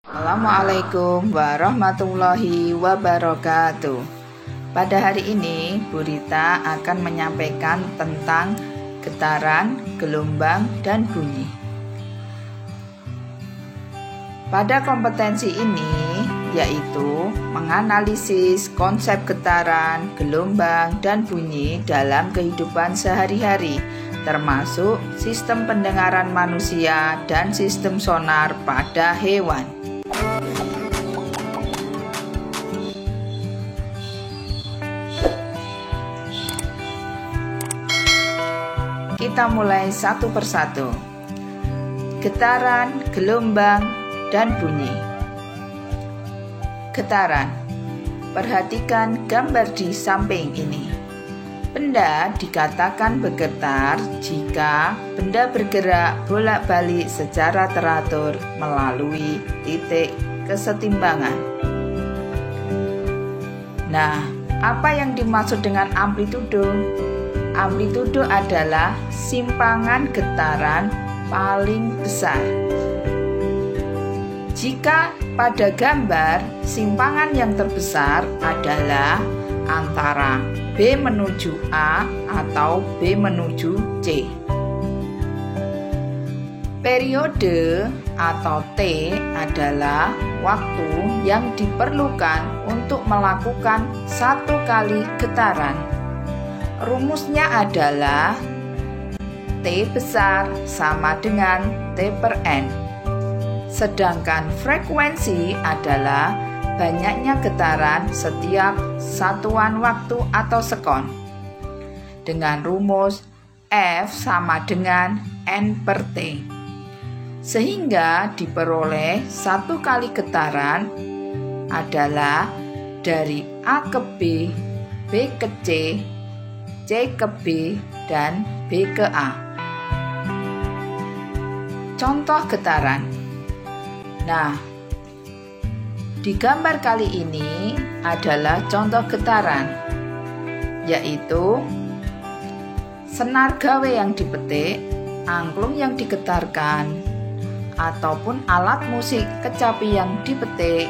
Assalamualaikum warahmatullahi wabarakatuh. Pada hari ini, Bu Rita akan menyampaikan tentang getaran, gelombang, dan bunyi. Pada kompetensi ini, yaitu menganalisis konsep getaran, gelombang, dan bunyi dalam kehidupan sehari-hari, termasuk sistem pendengaran manusia dan sistem sonar pada hewan. Kita mulai satu persatu. Getaran, gelombang, dan bunyi. Getaran. Perhatikan gambar di samping ini. Benda dikatakan bergetar jika benda bergerak bolak-balik secara teratur melalui titik kesetimbangan. Nah, apa yang dimaksud dengan amplitudo? Amplitudo adalah simpangan getaran paling besar. Jika pada gambar, simpangan yang terbesar adalah antara B menuju A atau B menuju C. Periode atau T adalah waktu yang diperlukan untuk melakukan satu kali getaran. Rumusnya adalah T besar sama dengan T per N. Sedangkan frekuensi adalah banyaknya getaran setiap satuan waktu atau sekon. Dengan rumus F sama dengan N per T. Sehingga diperoleh satu kali getaran adalah dari A ke B, B ke C, C ke B, dan B ke A. Contoh getaran. Nah, di gambar kali ini adalah contoh getaran, yaitu senar gawe yang dipetik, angklung yang digetarkan, ataupun alat musik kecapi yang dipetik,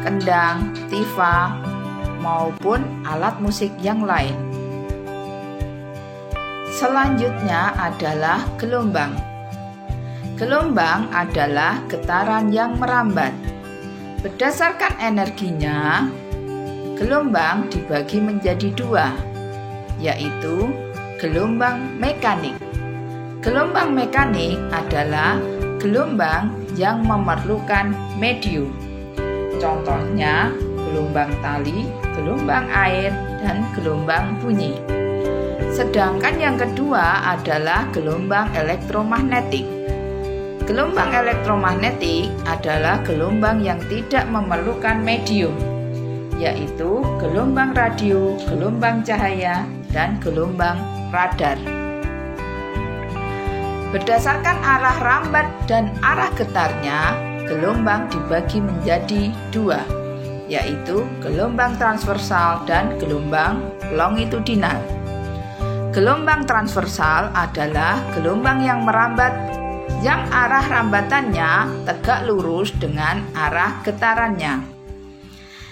kendang, tifa, maupun alat musik yang lain. Selanjutnya adalah gelombang. Gelombang adalah getaran yang merambat. Berdasarkan energinya, gelombang dibagi menjadi dua, yaitu gelombang mekanik. Gelombang mekanik adalah gelombang yang memerlukan medium. Contohnya gelombang tali, gelombang air, dan gelombang bunyi. Sedangkan yang kedua adalah gelombang elektromagnetik. Gelombang elektromagnetik adalah gelombang yang tidak memerlukan medium, yaitu gelombang radio, gelombang cahaya, dan gelombang radar. Berdasarkan arah rambat dan arah getarnya, gelombang dibagi menjadi dua, yaitu gelombang transversal dan gelombang longitudinal. Gelombang transversal adalah gelombang yang merambat yang arah rambatannya tegak lurus dengan arah getarannya.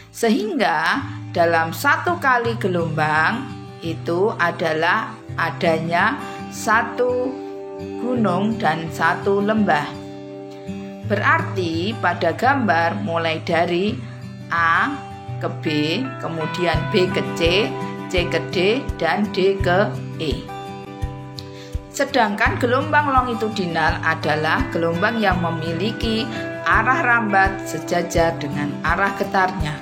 Sehingga dalam satu kali gelombang itu adalah adanya satu gunung dan satu lembah. Berarti pada gambar mulai dari A ke B, kemudian B ke C, C ke D, dan D ke E. Sedangkan gelombang longitudinal adalah gelombang yang memiliki arah rambat sejajar dengan arah getarnya.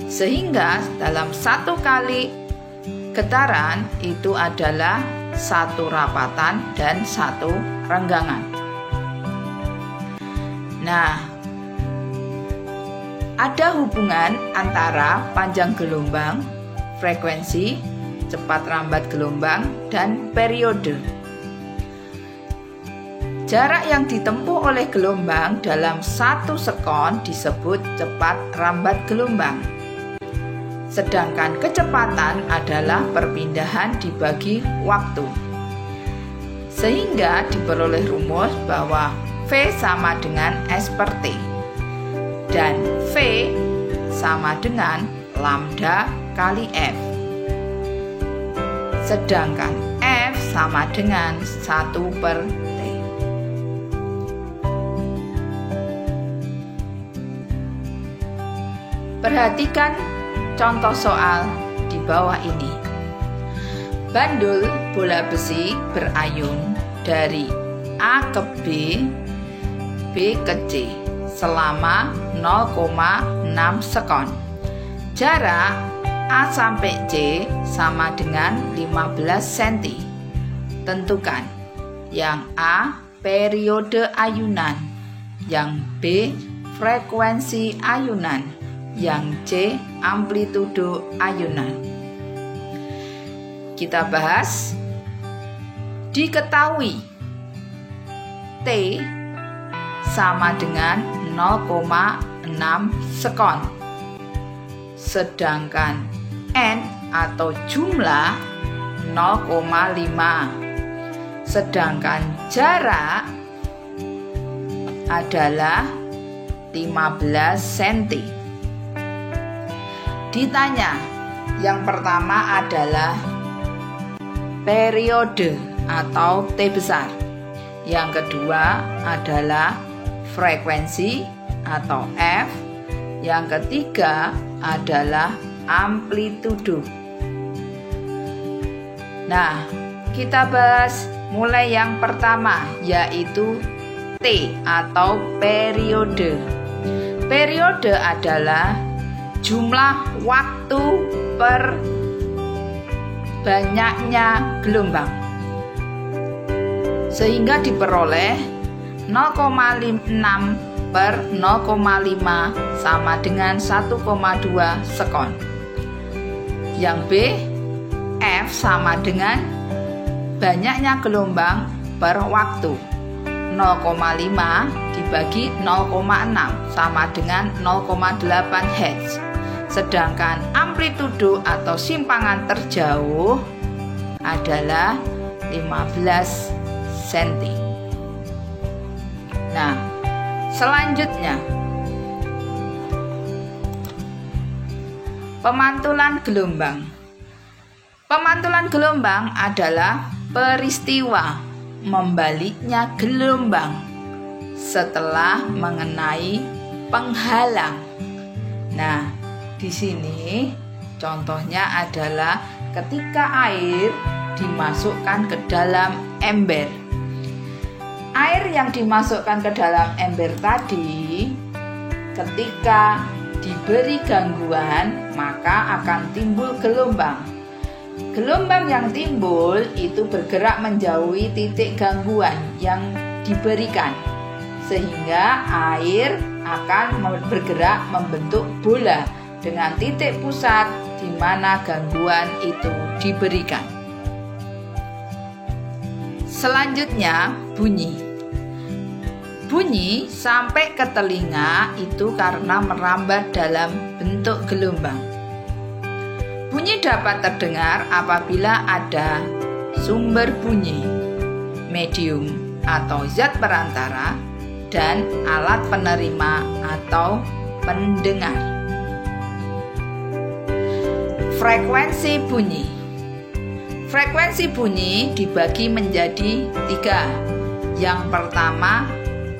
Sehingga dalam satu kali getaran itu adalah satu rapatan dan satu renggangan. Nah, ada hubungan antara panjang gelombang, frekuensi, cepat rambat gelombang, dan periode. Jarak yang ditempuh oleh gelombang dalam satu sekon disebut cepat rambat gelombang. Sedangkan kecepatan adalah perpindahan dibagi waktu. Sehingga diperoleh rumus bahwa V sama dengan S per T. dan V sama dengan lambda kali F. Sedangkan F sama dengan 1/T. Perhatikan contoh soal di bawah ini. Bandul bola besi berayun dari A ke B, B ke C selama 0,6 sekon. Jarak A sampai C sama dengan 15 cm. Tentukan yang A periode ayunan, yang B frekuensi ayunan, yang C amplitudo ayunan. Kita bahas. Diketahui T sama dengan 0,6 sekon. Sedangkan N atau jumlah 0,5. Sedangkan jarak adalah 15 cm. Ditanya, yang pertama adalah periode atau T besar. Yang kedua adalah frekuensi atau F. Yang ketiga adalah amplitudo. Nah, kita bahas mulai yang pertama, yaitu T atau periode. Periode adalah jumlah waktu per banyaknya gelombang, sehingga diperoleh 0,6 per 0,5 sama dengan 1,2 sekon. Yang B, F sama dengan banyaknya gelombang per waktu. 0,5 dibagi 0,6 sama dengan 0,8 Hz. Sedangkan amplitudo atau simpangan terjauh adalah 15 cm. Nah, selanjutnya pemantulan gelombang. Pemantulan gelombang adalah peristiwa membaliknya gelombang setelah mengenai penghalang. Nah, di sini contohnya adalah ketika air dimasukkan ke dalam ember. Air yang dimasukkan ke dalam ember tadi, ketika diberi gangguan, maka akan timbul gelombang. Gelombang yang timbul itu bergerak menjauhi titik gangguan yang diberikan, sehingga air akan bergerak membentuk bola dengan titik pusat di mana gangguan itu diberikan. Selanjutnya, bunyi. Bunyi sampai ke telinga itu karena merambat dalam bentuk gelombang. Bunyi dapat terdengar apabila ada sumber bunyi, medium atau zat perantara, dan alat penerima atau pendengar. Frekuensi bunyi. Frekuensi bunyi dibagi menjadi 3. Yang pertama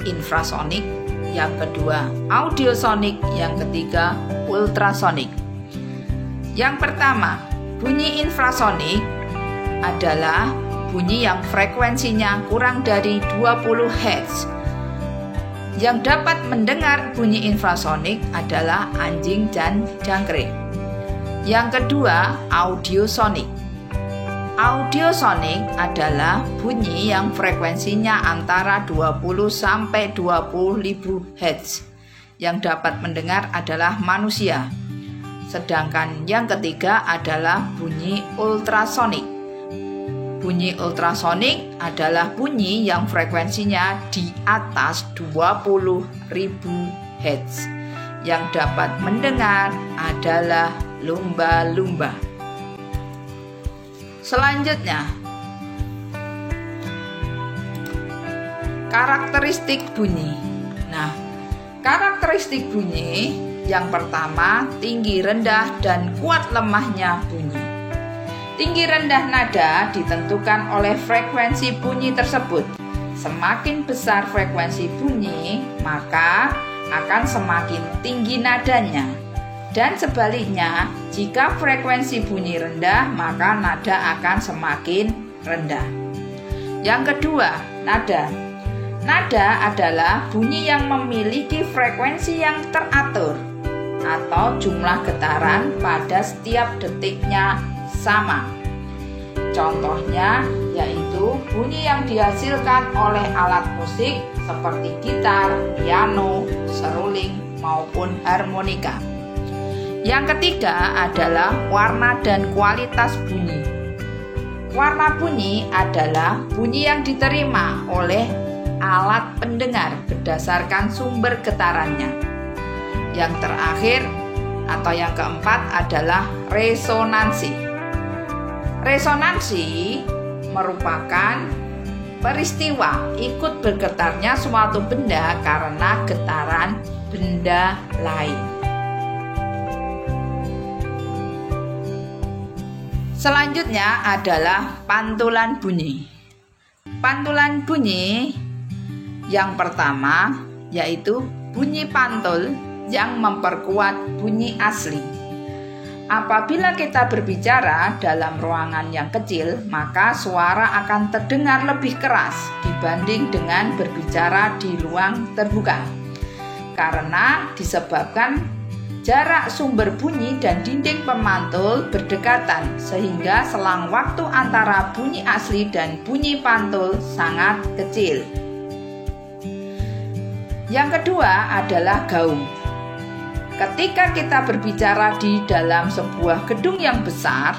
infrasonik, yang kedua audiosonik, yang ketiga ultrasonik. Yang pertama, bunyi infrasonik adalah bunyi yang frekuensinya kurang dari 20 Hz. Yang dapat mendengar bunyi infrasonik adalah anjing dan jangkrik. Yang kedua, audiosonik. Audiosonik adalah bunyi yang frekuensinya antara 20 sampai 20.000 Hz. Yang dapat mendengar adalah manusia. Sedangkan yang ketiga adalah bunyi ultrasonik. Bunyi ultrasonik adalah bunyi yang frekuensinya di atas 20.000 Hz. Yang dapat mendengar adalah lumba-lumba. Selanjutnya, karakteristik bunyi. Nah, Karakteristik bunyi yang pertama, tinggi rendah dan kuat lemahnya bunyi. Tinggi rendah nada ditentukan oleh frekuensi bunyi tersebut. Semakin besar frekuensi bunyi, maka akan semakin tinggi nadanya. Dan sebaliknya, jika frekuensi bunyi rendah, maka nada akan semakin rendah. Yang kedua, nada. Nada adalah bunyi yang memiliki frekuensi yang teratur atau jumlah getaran pada setiap detiknya sama. Contohnya yaitu bunyi yang dihasilkan oleh alat musik seperti gitar, piano, seruling, maupun harmonika. Yang ketiga adalah warna dan kualitas bunyi. Warna bunyi adalah bunyi yang diterima oleh alat pendengar berdasarkan sumber getarannya. Yang terakhir atau yang keempat adalah resonansi. Resonansi merupakan peristiwa ikut bergetarnya suatu benda karena getaran benda lain. Selanjutnya adalah pantulan bunyi. Pantulan bunyi yang pertama yaitu bunyi pantul yang memperkuat bunyi asli. Apabila kita berbicara dalam ruangan yang kecil, maka suara akan terdengar lebih keras dibanding dengan berbicara di ruang terbuka. Karena disebabkan jarak sumber bunyi dan dinding pemantul berdekatan, sehingga selang waktu antara bunyi asli dan bunyi pantul sangat kecil. Yang kedua adalah gaung. Ketika kita berbicara di dalam sebuah gedung yang besar,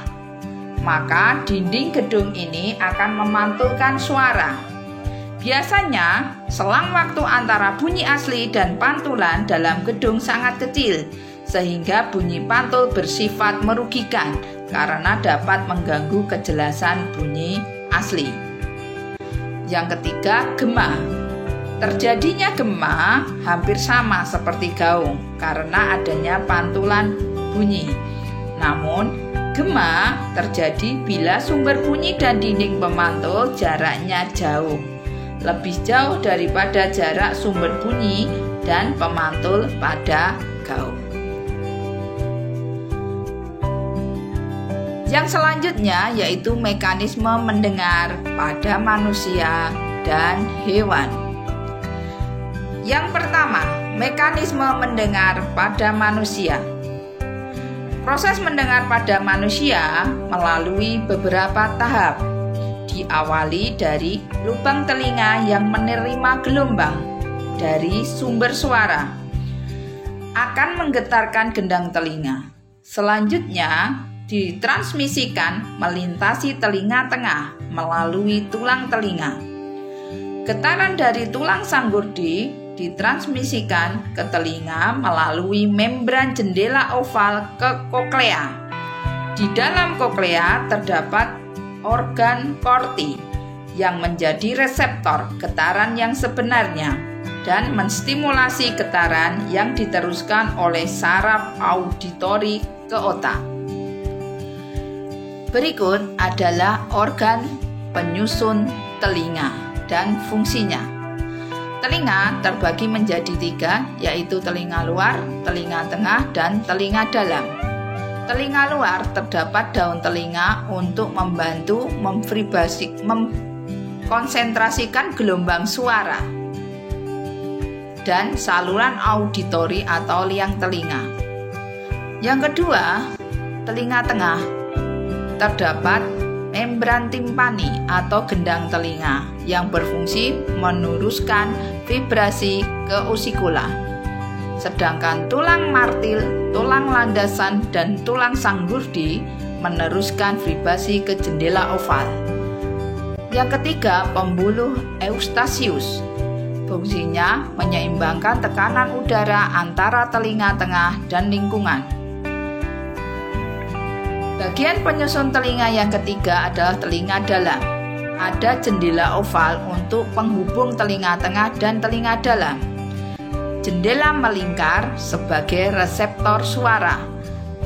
maka dinding gedung ini akan memantulkan suara. Biasanya, selang waktu antara bunyi asli dan pantulan dalam gedung sangat kecil, sehingga bunyi pantul bersifat merugikan karena dapat mengganggu kejelasan bunyi asli. Yang ketiga, gema. Terjadinya gema hampir sama seperti gaung karena adanya pantulan bunyi. Namun, gema terjadi bila sumber bunyi dan dinding pemantul jaraknya jauh, lebih jauh daripada jarak sumber bunyi dan pemantul pada gaung. Yang selanjutnya yaitu mekanisme mendengar pada manusia dan hewan. Yang pertama, mekanisme mendengar pada manusia. Proses mendengar pada manusia melalui beberapa tahap. Diawali dari lubang telinga yang menerima gelombang dari sumber suara, akan menggetarkan gendang telinga. Selanjutnya, ditransmisikan melintasi telinga tengah melalui tulang telinga. Getaran dari tulang sanggurdi ditransmisikan ke telinga melalui membran jendela oval ke koklea. Di dalam koklea terdapat organ korti yang menjadi reseptor getaran yang sebenarnya dan menstimulasi getaran yang diteruskan oleh saraf auditori ke otak. Berikut adalah organ penyusun telinga dan fungsinya. Telinga terbagi menjadi 3, yaitu telinga luar, telinga tengah, dan telinga dalam. Telinga luar terdapat daun telinga untuk membantu mengkonsentrasikan gelombang suara dan saluran auditori atau liang telinga. Yang kedua, telinga tengah terdapat membran timpani atau gendang telinga yang berfungsi meneruskan vibrasi ke osikula. Sedangkan tulang martil, tulang landasan, dan tulang sanggurdi meneruskan vibrasi ke jendela oval. Yang ketiga, pembuluh eustasius. Fungsinya menyeimbangkan tekanan udara antara telinga tengah dan lingkungan. Bagian penyusun telinga yang ketiga adalah telinga dalam. Ada jendela oval untuk penghubung telinga tengah dan telinga dalam. jendela melingkar sebagai reseptor suara,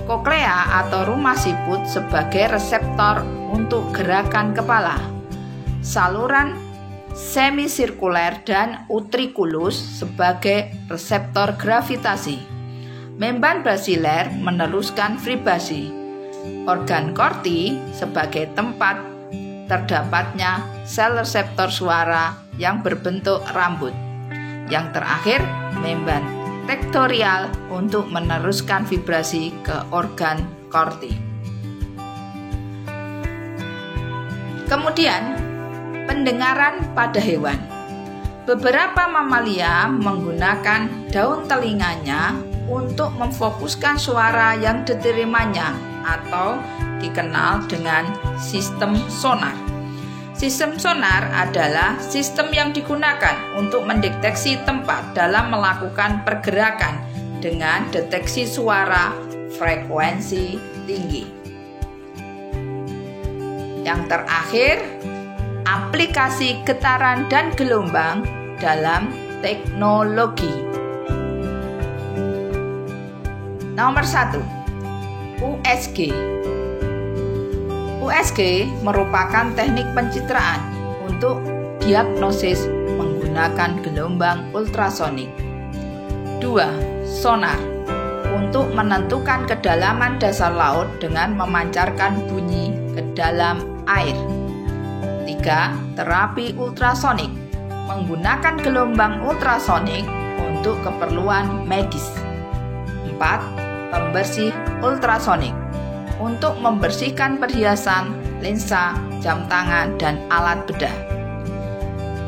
koklea atau rumah siput sebagai reseptor untuk gerakan kepala, saluran semisirkuler dan utriculus sebagai reseptor gravitasi, membran basiler meneruskan vibrasi, organ korti sebagai tempat terdapatnya sel reseptor suara yang berbentuk rambut. Yang terakhir, membran tektorial untuk meneruskan vibrasi ke organ korti. Kemudian, pendengaran pada hewan. Beberapa mamalia menggunakan daun telinganya untuk memfokuskan suara yang diterimanya atau dikenal dengan sistem sonar. Sistem sonar adalah sistem yang digunakan untuk mendeteksi tempat dalam melakukan pergerakan dengan deteksi suara frekuensi tinggi. Yang terakhir, aplikasi getaran dan gelombang dalam teknologi. Nomor 1, USG. USG merupakan teknik pencitraan untuk diagnosis menggunakan gelombang ultrasonik. 2. Sonar untuk menentukan kedalaman dasar laut dengan memancarkan bunyi ke dalam air. 3. Terapi ultrasonik menggunakan gelombang ultrasonik untuk keperluan medis. 4. Pembersih ultrasonik untuk membersihkan perhiasan, lensa, jam tangan, dan alat bedah.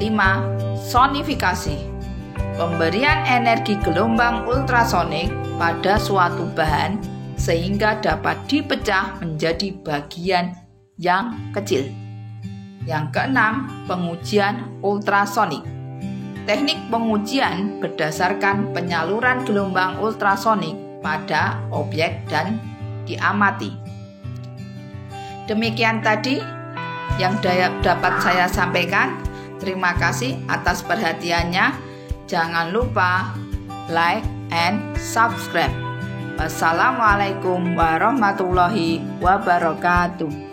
5. Sonifikasi pemberian energi gelombang ultrasonik pada suatu bahan sehingga dapat dipecah menjadi bagian yang kecil. Yang keenam, pengujian ultrasonik. Teknik pengujian berdasarkan penyaluran gelombang ultrasonik pada objek dan diamati. Demikian tadi yang dapat saya sampaikan. Terima kasih atas perhatiannya. Jangan lupa like and subscribe. Wassalamualaikum warahmatullahi wabarakatuh.